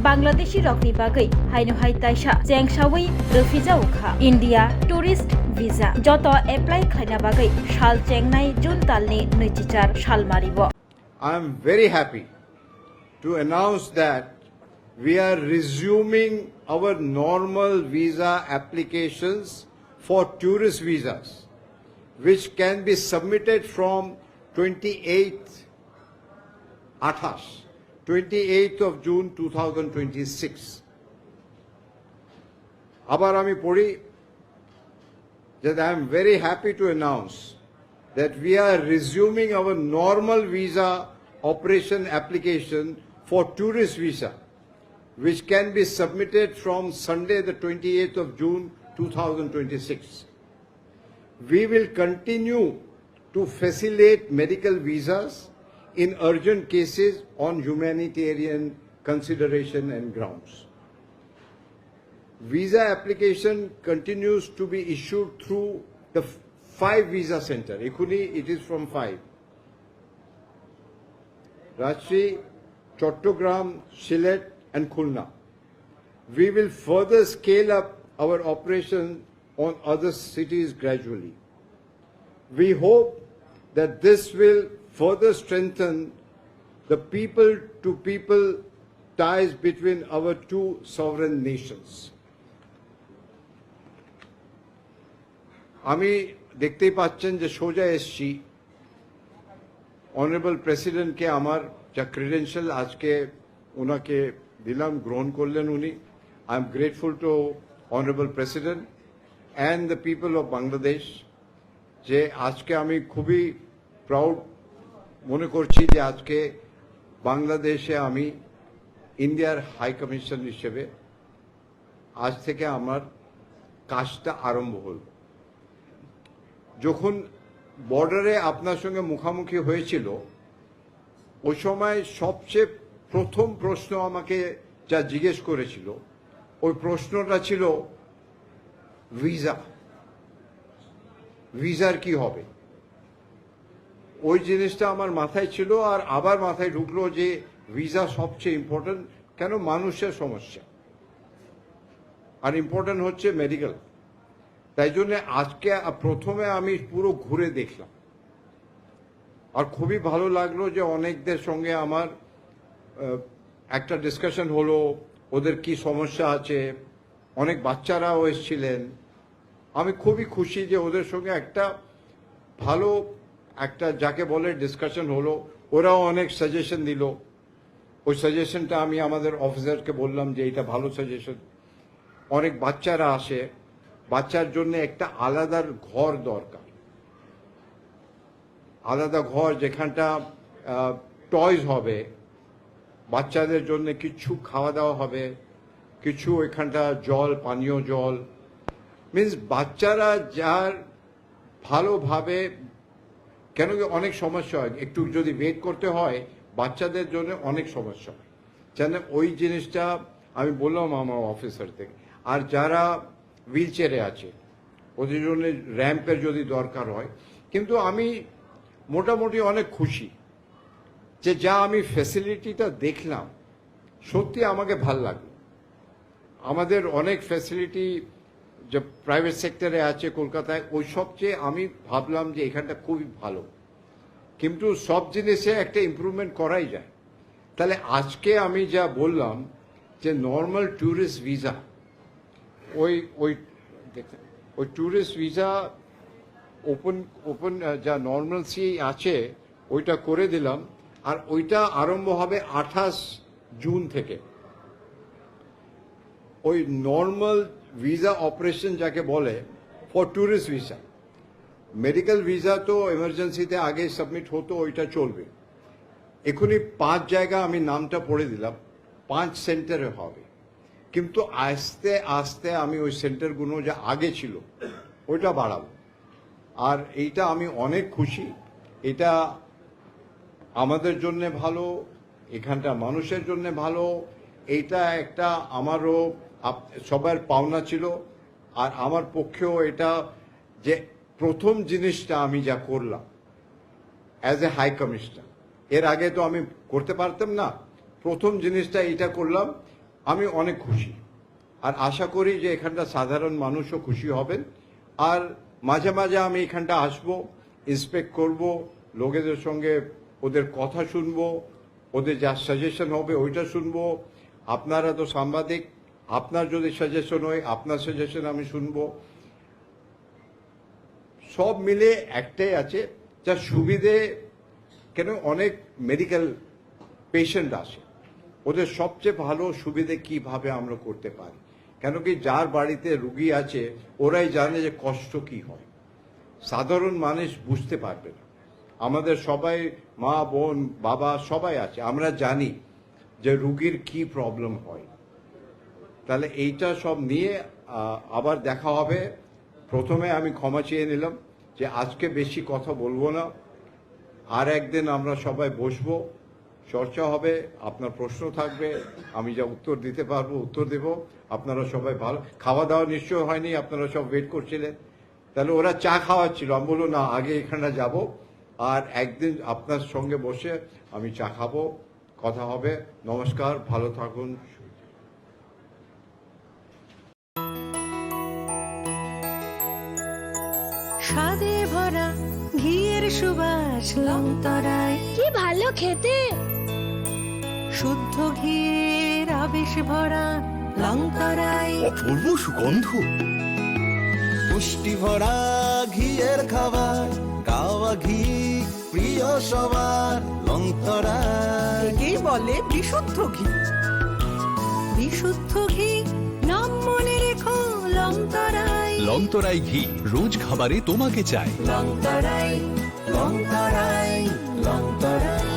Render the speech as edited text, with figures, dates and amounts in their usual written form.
Bangladeshi rokni bagai haino hai taisa chengsawi refija ukha India tourist visa joto apply khaina bagai shal chengnai jun talni nitichar shalmaribo. I am very happy to announce that we are resuming our normal visa applications for tourist visas, which can be submitted from 28th of June 2026. আবার আমি পড়ি that I am very happy to announce that we are resuming our normal visa operation application for tourist visa, which can be submitted from Sunday the 28th of June 2026. We will continue to facilitate medical visas in urgent cases on humanitarian consideration and grounds. Visa application continues to be issued through the 5 visa center. Ekhuni it is from 5. Rajshahi, Chattogram, Sylhet and Khulna. We will further scale up our operation on other cities gradually. We hope that this will further strengthen the people-to-people ties between our two sovereign nations. আমি দেখতেই পাচ্ছেন যে সোজা এসছি honourable প্রেসিডেন্টকে আমার যা credential আজকে ওনাকে দিলাম গ্রহণ করলেন উনি I am grateful to honourable president and the people of Bangladesh যে আজকে আমি খুবই প্রাউড মনে করছি যে আজকে বাংলাদেশে আমি ইন্ডিয়ার হাই কমিশন হিসেবে আজ থেকে আমার কাজটা আরম্ভ হল যখন বর্ডারে আপনার সঙ্গে মুখোমুখি হয়েছিল ওই সময় সবচেয়ে প্রথম প্রশ্ন আমাকে যা জিজ্ঞেস করেছিল ওই প্রশ্নটা ছিল ভিসার কি হবে ওই জিনিসটা আমার মাথায় ছিল আর আবার মাথায় ঢুকলো যে ভিসা সবচেয়ে ইম্পর্টেন্ট কেন মানুষের সমস্যা আর ইম্পর্টেন্ট হচ্ছে মেডিকেল তাই জন্য আজকে প্রথমে আমি পুরো ঘুরে দেখলাম আর খুবই ভালো লাগলো যে অনেকদের সঙ্গে আমার একটা ডিসকাশন হলো ওদের কি সমস্যা আছে অনেক বাচ্চারাও এসেছিলেন আমি খুবই খুশি যে ওদের সঙ্গে একটা ভালো একটা যাকে বলে ডিসকাশন হলো ওরাও অনেক সাজেশন দিল ওই সাজেশনটা আমি আমাদের অফিসারকে বললাম যে এটা ভালো সাজেশন অনেক বাচ্চারা আসে বাচ্চার জন্য একটা আলাদা ঘর দরকার আলাদা ঘর যেখানটা টয়স হবে বাচ্চাদের জন্য কিছু খাওয়া দাওয়া হবে কিছু এখানটা জল পানীয় জল মিন্স বাচ্চারা যার ভালোভাবে কেন কি অনেক সমস্যা হয় একটু যদি ওয়েট করতে হয় বাচ্চাদের জন্য অনেক সমস্যা হয় যেন ওই জিনিসটা আমি বললাম আমার অফিসার থেকে আর যারা হুইল চেয়ারে আছে ওদের জন্য র্যাম্পের যদি দরকার হয় কিন্তু আমি মোটামুটি অনেক খুশি যে যা আমি ফ্যাসিলিটিটা দেখলাম সত্যি আমাকে ভাল লাগলো আমাদের অনেক ফ্যাসিলিটি যে প্রাইভেট সেক্টরে আছে কলকাতায় ওই সবচেয়ে আমি ভাবলাম যে এখানটা খুবই ভালো কিন্তু সব জিনিসে একটা ইমপ্রুভমেন্ট করাই যায় তাহলে আজকে আমি যা বললাম যে নর্মাল ট্যুরিস্ট ভিসা ওই ট্যুরিস্ট ভিসা ওপেন যা নর্মালসি আছে ওইটা করে দিলাম আর ওইটা আরম্ভ হবে 28 জুন থেকে ওই নর্মাল ভিসা অপারেশন যাকে বলে for tourist visa medical visa তো এমার্জেন্সিতে আগে সাবমিট হতো ওইটা চলবে এখনই 5 জায়গা আমি নামটা পড়ে দিলাম 5 সেন্টারে হবে কিন্তু আস্তে আস্তে আমি ওই সেন্টারগুলো যা আগে ছিল ওইটা বাড়াবো আর এইটা আমি অনেক খুশি এটা আমাদের জন্য ভালো এখানটা মানুষের জন্য ভালো এইটা একটা আমারও সবার পাওনা ছিল আর আমার পক্ষেও এটা যে প্রথম জিনিসটা আমি যা করলাম অ্যাজ এ হাই কমিশনার এর আগে তো আমি করতে পারতাম না প্রথম জিনিসটা এটা করলাম আমি অনেক খুশি, আর আশা করি যে এখানটা সাধারণ মানুষও খুশি হবেন। আর মাঝে মাঝে আমি এখানটা আসবো, ইন্সপেক্ট করব, লোকেদের সঙ্গে ওদের কথা শুনবো, ওদের যা সাজেশন হবে ওইটা শুনবো। আপনারা তো সাংবাদিক, আপনার যদি সাজেশন হয় আপনার সাজেশন আমি শুনবো। সব মিলে একটাই আছে, যা সুবিধে, কেন অনেক মেডিকেল পেশেন্ট আসে, ওদের সবচেয়ে ভালো সুবিধে কিভাবে আমরা করতে পারি। কেন কি যার বাড়িতে রুগী আছে ওরাই জানে যে কষ্ট কি হয়, সাধারণ মানুষ বুঝতে পারবে না। আমাদের সবাই মা বোন বাবা সবাই আছে, আমরা জানি যে রুগীর কি প্রবলেম হয়। তাহলে এইটা সব নিয়ে আবার দেখা হবে। প্রথমে আমি ক্ষমা চেয়ে নিলাম যে আজকে বেশি কথা বলবো না, আর একদিন আমরা সবাই বসবো, চর্চা হবে, আপনার প্রশ্ন থাকবে, আমি যা উত্তর দিতে পারবো উত্তর দেব। আপনারা সবাই ভালো, খাওয়া দাওয়া নিশ্চয় হয়নি, আপনারা সব ওয়েট করছিলেন। তাহলে ওরা চা খাওয়াচ্ছিল, আমি বললো না আগে এখানে যাব, আর একদিন আপনার সঙ্গে বসে আমি চা খাবো, কথা হবে। নমস্কার, ভালো থাকুন। স্বাদে ভরা ঘিয়ের সুবাস লংতরায়, কি ভালো খেতে। শুদ্ধ ঘিয়ের আবেশ ভরা লংতরায়, অপূর্ব সুগন্ধ, পুষ্টি ভরা ঘিয়ের খাবার, গাওয়া ঘি প্রিয় সবার লংতরায়। একেই বলে বিশুদ্ধ ঘি। বিশুদ্ধ ঘি নাম মনে রেখো লংতরায়। লংতরাই ঘি রোজ খাবারে তোমাকে চাই। লংতরায়, লংতরায়, লংতরায়।